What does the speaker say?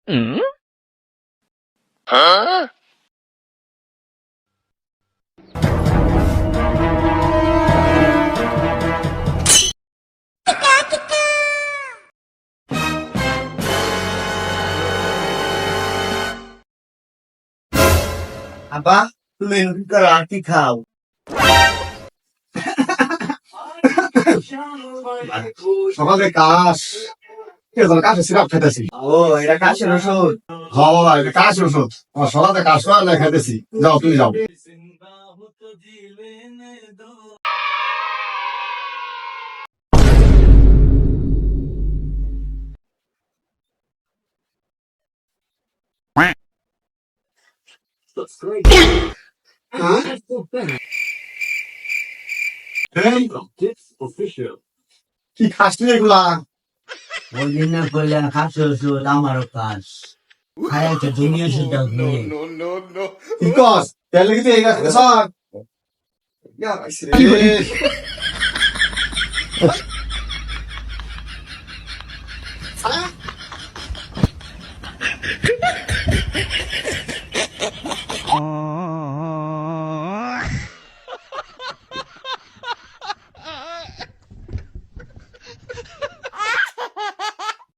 আব্বা তুমি এরকম করে আর কি খাও? সকালে কাশ কাশে সিরাপ খাইতেছি। ও এটা কাশের ওষুধ? হ্যাঁ এটা কাশের ওষুধ। আমার সকালে কাশ না খাইতেছি। যাও তুমি যাও। কি খাসনি এগুলা? ওই দিন না করলে কাশের ওষুধ আমারও কাশ খাই একটা দুনিয়া ওষুধ কি কস? তেলে কি এই গাছ স্যার?